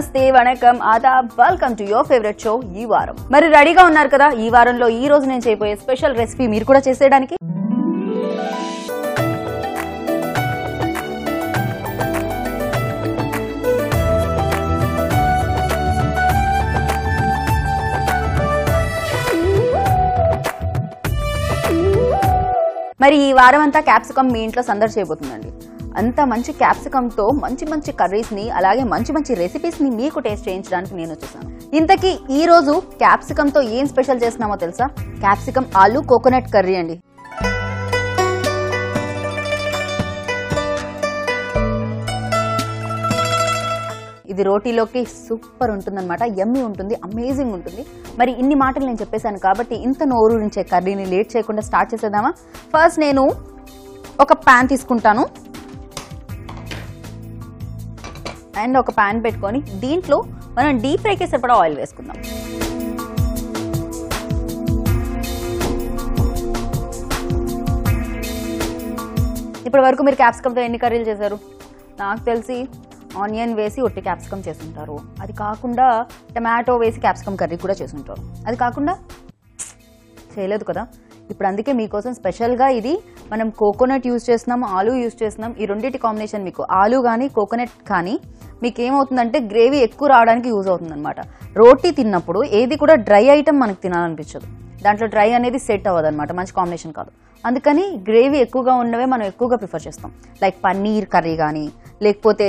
నమస్తే వణకం ఆదాబ్ welcome to your favourite show ఈ వారం. మరి రెడీగా ఉన్నారు కదా? ఈ వారంలో ఈ రోజు నేను చేయబోయే స్పెషల్ రెసిపీ మీరు కూడా చేసేయడానికి. మరి ఈ వారం అంతా క్యాప్సికమ్ మీ ఇంట్లో సందడి చేయబోతుందండి. అంత మంచి క్యాప్సికమ్ తో మంచి మంచి కర్రీస్ ని అలాగే మంచి మంచి రెసిపీస్ ని మీకు టేస్ట్ చేయించడానికి నేను వచ్చేసాను. ఇంతకీ ఈ రోజు క్యాప్సికమ్ తో ఏం స్పెషల్ చేస్తున్నామో తెలుసా? క్యాప్సికమ్ ఆలు కోకోనట్ కర్రీ అండి. ఇది రోటీలోకి సూపర్ ఉంటుందన్నమాట. యమ్మీ ఉంటుంది, అమేజింగ్ ఉంటుంది. మరి ఇన్ని మాటలు నేను చెప్పేశాను కాబట్టి ఇంత నోరూరించే కర్రీని లేట్ చేయకుండా స్టార్ట్ చేసేద్దామా? ఫస్ట్ నేను ఒక ప్యాన్ తీసుకుంటాను అండ్ ఒక ప్యాన్ పెట్టుకొని దీంట్లో మనం డీప్ ఫ్రైకి సరిపడా ఆయిల్ వేసుకుందాం. ఇప్పటి వరకు మీరు క్యాప్సికమ్తో ఎన్ని కర్రీలు చేశారు? నాకు తెలిసి ఆనియన్ వేసి ఒట్టి క్యాప్సికమ్ చేసుంటారు, అది కాకుండా టమాటో వేసి క్యాప్సికమ్ కర్రీ కూడా చేసుంటారు, అది కాకుండా చేయలేదు కదా. ఇప్పుడు అందుకే మీకోసం స్పెషల్గా ఇది మనం కోకోనట్ యూజ్ చేస్తున్నాం, ఆలు యూజ్ చేస్తున్నాం. ఈ రెండింటి కాంబినేషన్ మీకు ఆలు కానీ కోకోనట్ కానీ మీకు ఏమవుతుందంటే గ్రేవీ ఎక్కువ రావడానికి యూజ్ అవుతుంది అనమాట. రోటీ తిన్నప్పుడు ఏది కూడా డ్రై ఐటమ్ మనకు తినాలనిపించదు, దాంట్లో డ్రై అనేది సెట్ అవ్వదు అనమాట, మంచి కాంబినేషన్ కాదు. అందుకని గ్రేవీ ఎక్కువగా ఉన్నవే మనం ఎక్కువగా ప్రిఫర్ చేస్తాం. లైక్ పన్నీర్ కర్రీ కానీ లేకపోతే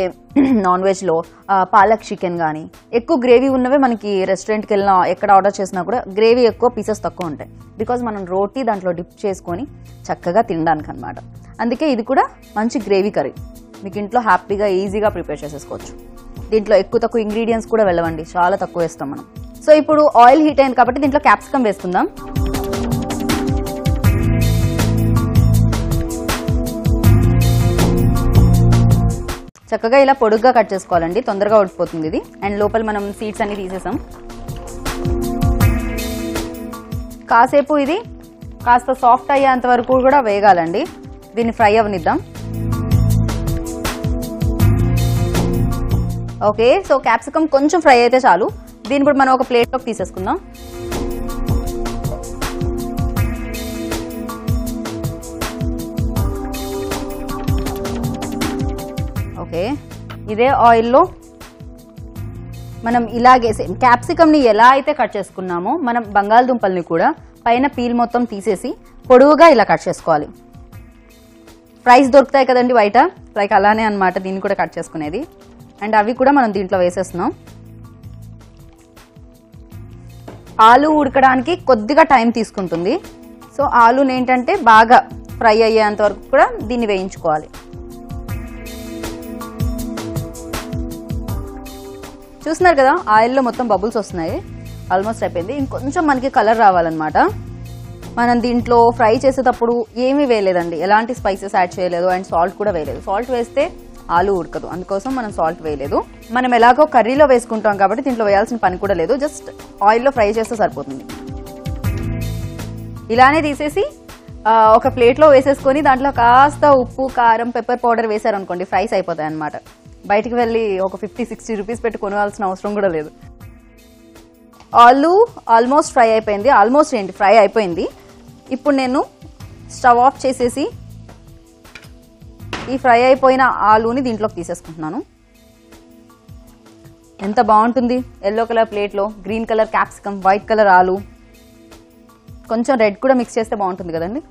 నాన్ వెజ్లో పాలక్ చికెన్ కానీ ఎక్కువ గ్రేవీ ఉన్నవే మనకి రెస్టారెంట్కి వెళ్ళినా ఎక్కడ ఆర్డర్ చేసినా కూడా గ్రేవీ ఎక్కువ, పీసెస్ తక్కువ ఉంటాయి. బికాజ్ మనం రోటీ దాంట్లో డిప్ చేసుకొని చక్కగా తినడానికి అనమాట. అందుకే ఇది కూడా మంచి గ్రేవీ కర్రీ మీకు ఇంట్లో హ్యాపీగా ఈజీగా ప్రిపేర్ చేసేసుకోవచ్చు. దీంట్లో ఎక్కువ తక్కువ ఇంగ్రీడియంట్స్ కూడా వెళ్ళవండి, చాలా తక్కువ వేస్తాం మనం. సో ఇప్పుడు ఆయిల్ హీట్ అయింది కాబట్టి దీంట్లో క్యాప్సికమ్ వేసుకుందాం. చక్కగా ఇలా పొడుగ్గా కట్ చేసుకోవాలండి, తొందరగా ఉడికిపోతుంది ఇది. అండ్ లోపల మనం సీడ్స్ అన్ని తీసేసాం. కాసేపు ఇది కాస్త సాఫ్ట్ అయ్యేంత వరకు కూడా వేగాలండి. దీన్ని ఫ్రై అవనిద్దాం. ఓకే, సో క్యాప్సికమ్ కొంచెం ఫ్రై అయితే చాలు. దీన్ని ఇప్పుడు మనం ఒక ప్లేట్లోకి తీసేసుకుందాం. ఓకే, ఇదే ఆయిల్లో మనం ఇలాగే క్యాప్సికమ్ని ఎలా అయితే కట్ చేసుకున్నామో మనం బంగాళదుంపల్ని కూడా పైన పీల్ మొత్తం తీసేసి పొడవుగా ఇలా కట్ చేసుకోవాలి. ఫ్రైస్ దొరుకుతాయి కదండి బయట, లైక్ అలానే అనమాట దీన్ని కూడా కట్ చేసుకునేది. అండ్ అవి కూడా మనం దీంట్లో వేసేస్తున్నాం. ఆలు ఉడకడానికి కొద్దిగా టైం తీసుకుంటుంది. సో ఆలుని ఏంటంటే బాగా ఫ్రై అయ్యేంత వరకు కూడా దీన్ని వేయించుకోవాలి. చూస్తున్నారు కదా, ఆయిల్లో మొత్తం బబుల్స్ వస్తున్నాయి. ఆల్మోస్ట్ అయిపోయింది. ఇంకొంచెం మనకి కలర్ రావాలన్నమాట. మనం దీంట్లో ఫ్రై చేసేటప్పుడు ఏమీ వేయలేదండి, ఎలాంటి స్పైసెస్ యాడ్ చేయలేదు అండ్ సాల్ట్ కూడా వేయలేదు. సాల్ట్ వేస్తే ఆలు ఉడకదు, అందుకోసం మనం సాల్ట్ వేయలేదు. మనం ఎలాగో కర్రీలో వేసుకుంటాం కాబట్టి దీంట్లో వేయాల్సిన పని కూడా లేదు, జస్ట్ ఆయిల్లో ఫ్రై చేస్తే సరిపోతుంది. ఇలానే తీసేసి ఒక ప్లేట్లో వేసేసుకొని దాంట్లో కాస్త ఉప్పు కారం పెప్పర్ పౌడర్ వేసారనుకోండి, ఫ్రైస్ అయిపోతాయి అనమాట. బయటికి వెళ్ళి ఒక 50-60 రూపీస్ పెట్టి కొనవలసిన అవసరం కూడా లేదు. ఆలు ఆల్మోస్ట్ ఫ్రై అయిపోయింది. ఆల్మోస్ట్ ఏంటి ఫ్రై అయిపోయింది. ఇప్పుడు నేను స్టవ్ ఆఫ్ చేసేసి ఈ ఫ్రై అయిపోయిన ఆలుని దీంట్లోకి తీసేసుకుంటున్నాను. ఎంత బాగుంటుంది, ఎల్లో కలర్ ప్లేట్లో green colour capsicum, white colour ఆలు, కొంచెం రెడ్ కూడా మిక్స్ చేస్తే బాగుంటుంది కదండి.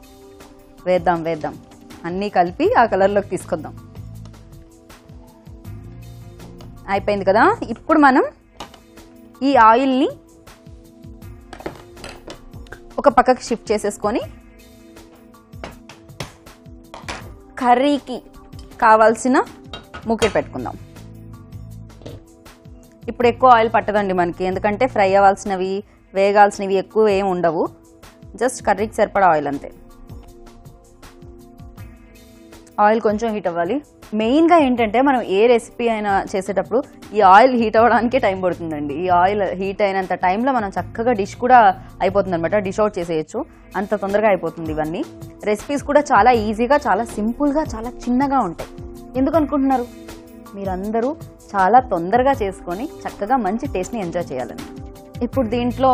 వేద్దాం అన్నీ కలిపి ఆ కలర్లోకి తీసుకొద్దాం. అయిపోయింది కదా. ఇప్పుడు మనం ఈ ఆయిల్ని ఒక పక్కకి షిఫ్ట్ చేసేసుకొని కర్రీకి కావాల్సిన మూకెట్ పెట్టుకుందాం. ఇప్పుడు ఎక్కువ ఆయిల్ పట్టదండి మనకి, ఎందుకంటే ఫ్రై అవ్వాల్సినవి వేగాల్సినవి ఎక్కువ ఏమి ఉండవు, జస్ట్ కర్రీకి సరిపడా ఆయిల్ అంతే. ఆయిల్ కొంచెం హీట్ అవ్వాలి. మెయిన్గా ఏంటంటే మనం ఏ రెసిపీ అయినా చేసేటప్పుడు ఈ ఆయిల్ హీట్ అవ్వడానికే టైం పడుతుందండి. ఈ ఆయిల్ హీట్ అయినంత టైంలో మనం చక్కగా డిష్ కూడా అయిపోతుంది అనమాట, డిష్ అవుట్ చేసేయచ్చు, అంత తొందరగా అయిపోతుంది. ఇవన్నీ రెసిపీస్ కూడా చాలా ఈజీగా, చాలా సింపుల్గా, చాలా చిన్నగా ఉంటాయి. ఎందుకు అనుకుంటున్నారు? మీరందరూ చాలా తొందరగా చేసుకొని చక్కగా మంచి టేస్ట్ని ఎంజాయ్ చేయాలని. ఇప్పుడు దీంట్లో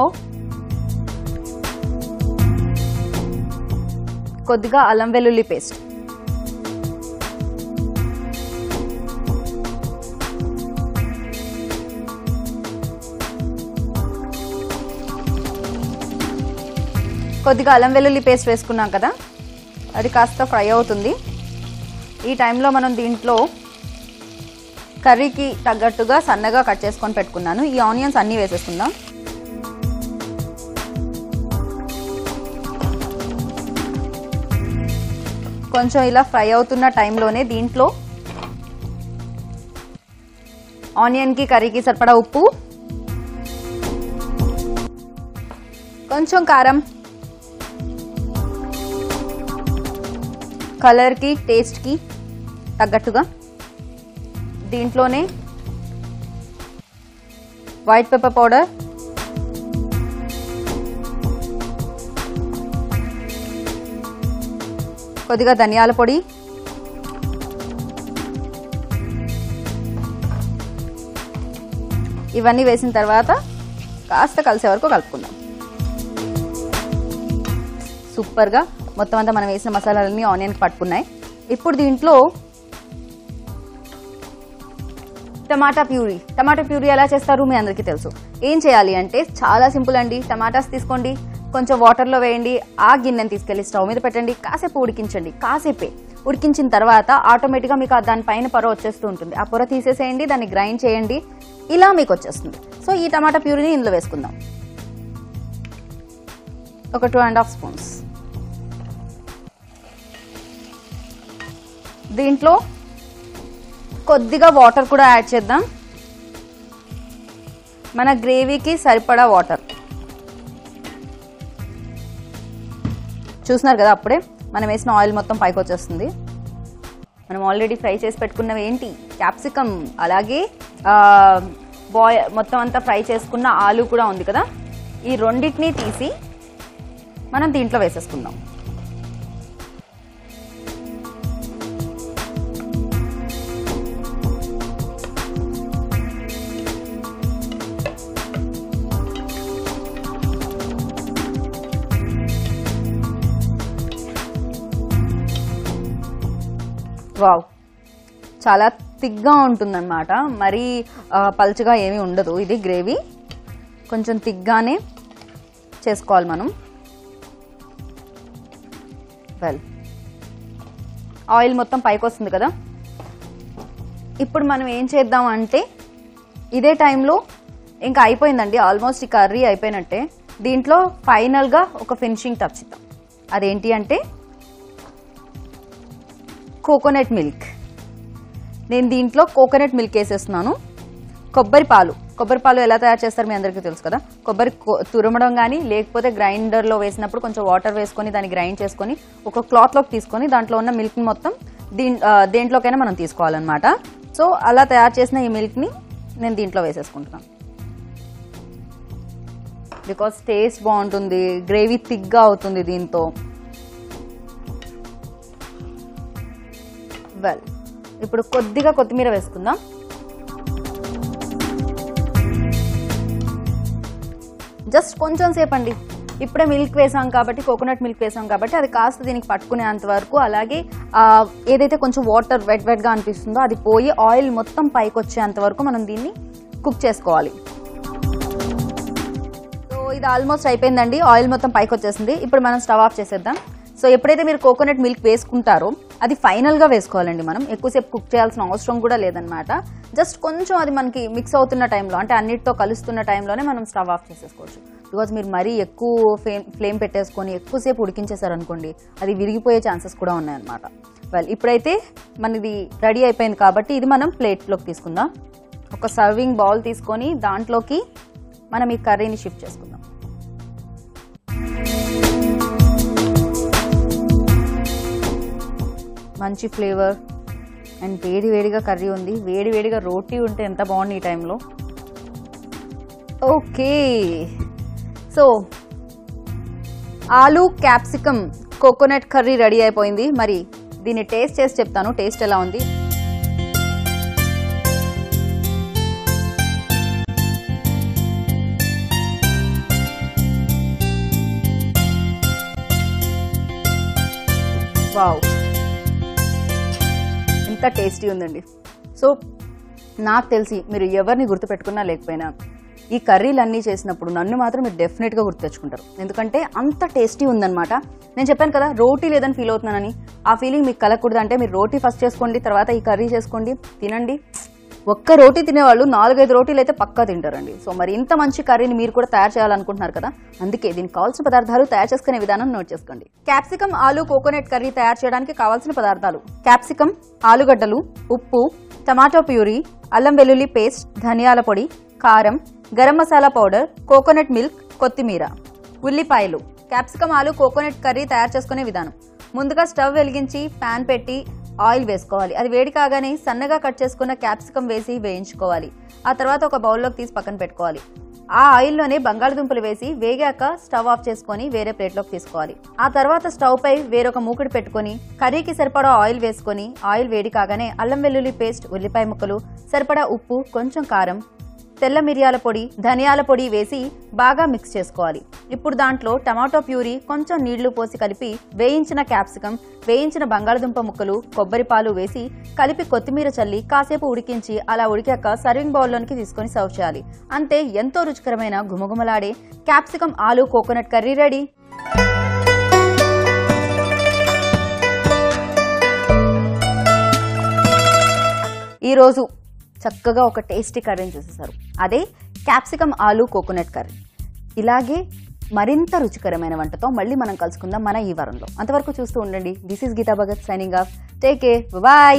కొద్దిగా అల్లం వెల్లుల్లి పేస్ట్, కొద్దిగా అల్లం వెల్లుల్లి పేస్ట్ వేసుకున్నాం కదా, అది కాస్త ఫ్రై అవుతుంది. ఈ టైంలో మనం దీంట్లో కర్రీకి తగ్గట్టుగా సన్నగా కట్ చేసుకొని పెట్టుకున్నాను ఈ ఆనియన్స్ అన్నీ వేసేసుకుందాం. కొంచెం ఇలా ఫ్రై అవుతున్న టైంలోనే దీంట్లో ఆనియన్కి కర్రీకి సరిపడా ఉప్పు, కొంచెం కారం, కలర్కి టేస్ట్కి తగ్గట్టుగా దీంట్లోనే వైట్ పెప్పర్ పౌడర్, కొద్దిగా ధనియాల పొడి, ఇవన్నీ వేసిన తర్వాత కాస్త కలిసే వరకు కలుపుకుందాం. సూపర్గా మొత్తం అంతా మనం వేసిన మసాలాలన్నీ ఆనియన్కి పట్టుకున్నాయి. ఇప్పుడు దీంట్లో టమాటా ప్యూరీ ఎలా చేస్తారు మీ అందరికీ తెలుసు. ఏం చేయాలి అంటే చాలా సింపుల్ అండి. టమాటాస్ తీసుకోండి, కొంచెం వాటర్లో వేయండి, ఆ గిన్నెని తీసుకెళ్ళి స్టవ్ మీద పెట్టండి, కాసేపు ఉడికించండి. కాసేపే ఉడికించిన తర్వాత ఆటోమేటిక్గా మీకు దానిపైన పొర వచ్చేస్తూ ఉంటుంది. ఆ పొర తీసేసేయండి, దాన్ని గ్రైండ్ చేయండి, ఇలా మీకు వచ్చేస్తుంది. సో ఈ టమాటా ప్యూరీని ఇందులో వేసుకుందాం. ఒక 2.5 స్పూన్స్. దీంట్లో కొద్దిగా వాటర్ కూడా యాడ్ చేద్దాం. మన గ్రేవీకి సరిపడా వాటర్. చూస్తున్నారు కదా, అప్పుడే మనం వేసిన ఆయిల్ మొత్తం పైకి వచ్చేస్తుంది. మనం ఆల్రెడీ ఫ్రై చేసి పెట్టుకున్నవి ఏంటి, క్యాప్సికమ్, అలాగే మొత్తం అంతా ఫ్రై చేసుకున్న ఆలు కూడా ఉంది కదా, ఈ రెండింటినీ తీసి మనం దీంట్లో వేసేసుకుందాం. వావ్, చాలా థిక్గా ఉంటుందన్నమాట, మరీ పల్చగా ఏమీ ఉండదు. ఇది గ్రేవీ కొంచెం థిక్గానే చేసుకోవాలి మనం. వెల్, ఆయిల్ మొత్తం పైకి వస్తుంది కదా. ఇప్పుడు మనం ఏం చేద్దాం అంటే, ఇదే టైంలో ఇంకా అయిపోయిందండి, ఆల్మోస్ట్ ఈ కర్రీ అయిపోయినట్టే. దీంట్లో ఫైనల్గా ఒక ఫినిషింగ్ టచ్ ఇద్దాం. అదేంటి అంటే కోకోనట్ మిల్క్. నేను దీంట్లో కోకోనట్ మిల్క్ వేసేస్తున్నాను. కొబ్బరి పాలు ఎలా తయారు చేస్తారు మీ అందరికీ తెలుసు కదా. కొబ్బరి తురమడం కానీ, లేకపోతే గ్రైండర్లో వేసినప్పుడు కొంచెం వాటర్ వేసుకొని దాన్ని గ్రైండ్ చేసుకొని ఒక క్లాత్లోకి తీసుకొని దాంట్లో ఉన్న మిల్క్ని మొత్తం దేంట్లోకైనా మనం తీసుకోవాలన్నమాట. సో అలా తయారు చేసిన ఈ మిల్క్ని నేను దీంట్లో వేసేసుకుంటున్నాను. బికాస్ టేస్ట్ బాగుంటుంది, గ్రేవీ థిక్గా అవుతుంది దీంతో. వెల్, ఇప్పుడు కొద్దిగా కొత్తిమీర వేసుకుందాం. జస్ట్ కొంచెం సేపు అండి. ఇప్పుడే మిల్క్ వేసాం కాబట్టి, కోకోనట్ మిల్క్ వేసాం కాబట్టి అది కాస్త దీనికి పట్టుకునేంత వరకు, అలాగే ఏదైతే కొంచెం వాటర్ వెట్గా అనిపిస్తుందో అది పోయి ఆయిల్ మొత్తం పైకి వచ్చేంత వరకు మనం దీన్ని కుక్ చేసుకోవాలి. సో ఇది ఆల్మోస్ట్ అయిపోయిందండి, ఆయిల్ మొత్తం పైకి వచ్చేసింది. ఇప్పుడు మనం స్టవ్ ఆఫ్ చేసేద్దాం. సో ఎప్పుడైతే మీరు కోకోనట్ మిల్క్ వేసుకుంటారో అది ఫైనల్గా వేసుకోవాలండి. మనం ఎక్కువసేపు కుక్ చేయాల్సిన అవసరం కూడా లేదనమాట. జస్ట్ కొంచెం అది మనకి మిక్స్ అవుతున్న టైంలో, అంటే అన్నిటితో కలుస్తున్న టైంలోనే మనం స్టవ్ ఆఫ్ చేసేసుకోవచ్చు. బికాజ్ మీరు మరీ ఎక్కువ ఫ్లేమ్ పెట్టేసుకొని ఎక్కువసేపు ఉడికించేసారనుకోండి, అది విరిగిపోయే ఛాన్సెస్ కూడా ఉన్నాయన్నమాట. వెల్, ఇప్పుడైతే మనది రెడీ అయిపోయింది కాబట్టి ఇది మనం ప్లేట్లోకి తీసుకుందాం. ఒక సర్వింగ్ బౌల్ తీసుకొని దాంట్లోకి మనం ఈ కర్రీని షిఫ్ట్ చేసుకుందాం. మంచి ఫ్లేవర్ అండ్ వేడివేడిగా కర్రీ ఉంది. వేడివేడిగా రోటీ ఉంటే ఎంత బాగుంది ఈ టైంలో. ఓకే, సో ఆలు క్యాప్సికమ్ కోకోనట్ కర్రీ రెడీ అయిపోయింది. మరి దీన్ని టేస్ట్ చేసి చెప్తాను టేస్ట్ ఎలా ఉంది. వావ్, ఎంత టేస్టీ ఉందండి. సో నాకు తెలిసి మీరు ఎవరిని గుర్తుపెట్టుకున్నా లేకపోయినా ఈ కర్రీలన్నీ చేసినప్పుడు నన్ను మాత్రం మీరు డెఫినెట్గా గుర్తు తెచ్చుకుంటారు. ఎందుకంటే అంత టేస్టీ ఉందన్నమాట. నేను చెప్పాను కదా రోటీ లేదని ఫీల్ అవుతున్నానని. ఆ ఫీలింగ్ మీకు కలగకూడదు అంటే మీరు రోటీ ఫస్ట్ చేసుకోండి, తర్వాత ఈ కర్రీ చేసుకోండి, తినండి. ఒక్క రోటీ తినేవాళ్ళు 4-5 రోటీలు అయితే పక్కా తింటారండి. సో మరి ఇంత మంచి కర్రీని మీరు కూడా తయారు చేయాలనుకుంటున్నారు కదా, అందుకే దీనికి కావాల్సిన పదార్థాలు, తయారు చేసుకునే విధానం నోట్ చేసుకోండి. క్యాప్సికమ్ ఆలు కోకోనట్ కర్రీ తయారు చేయడానికి కావాల్సిన పదార్థాలు: క్యాప్సికమ్, ఆలుగడ్డలు, ఉప్పు, టమాటో ప్యూరీ, అల్లం వెల్లుల్లి పేస్ట్, ధనియాల పొడి, కారం, garam masala powder, coconut milk, కొత్తిమీర, ఉల్లిపాయలు. క్యాప్సికమ్ ఆలు కోకోనట్ కర్రీ తయారు చేసుకునే విధానం: ముందుగా స్టవ్ వెలిగించి ప్యాన్ పెట్టి ఆయిల్ వేసుకోవాలి. అది వేడి కాగానే సన్నగా కట్ చేసుకున్న క్యాప్సికమ్ వేసి వేయించుకోవాలి. ఆ తర్వాత ఒక బౌల్లోకి తీసి పక్కన పెట్టుకోవాలి. ఆ ఆయిల్లోనే బంగాళదుంపలు వేసి వేగాక స్టవ్ ఆఫ్ చేసుకుని వేరే ప్లేట్లోకి తీసుకోవాలి. ఆ తర్వాత స్టవ్ పై వేరొక మూకుడు పెట్టుకుని కర్రీకి సరిపడా ఆయిల్ వేసుకుని ఆయిల్ వేడి కాగానే అల్లం వెల్లుల్లి పేస్ట్, ఉల్లిపాయ ముక్కలు, సరిపడా ఉప్పు, కొంచెం కారం, తెల్ల మిరియాల పొడి, ధనియాల పొడి వేసి బాగా మిక్స్ చేసుకోవాలి. ఇప్పుడు దాంట్లో టమాటో ప్యూరీ, కొంచెం నీళ్లు పోసి కలిపి వేయించిన క్యాప్సికమ్, వేయించిన బంగాళదుంప ముక్కలు, కొబ్బరి పాలు వేసి కలిపి కొత్తిమీర చల్లి కాసేపు ఉడికించి అలా ఉడికాక సర్వింగ్ బౌల్లోనికి తీసుకొని సర్వ్ చేయాలి. అంతే, ఎంతో రుచికరమైన గుమగుమలాడే క్యాప్సికమ్ ఆలు కోకోనట్ కర్రీ రెడీ. ఈరోజు చక్కగా ఒక టేస్టీ కర్రీని చూసేశారు. అదే క్యాప్సికమ్ ఆలు కోకోనట్ కర్రీ. ఇలాగే మరింత రుచికరమైన వంటతో మళ్ళీ మనం కలుసుకుందాం మన ఈ వారంలో. అంతవరకు చూస్తూ ఉండండి. This is Geeta Bhagat signing off. Take care, bye.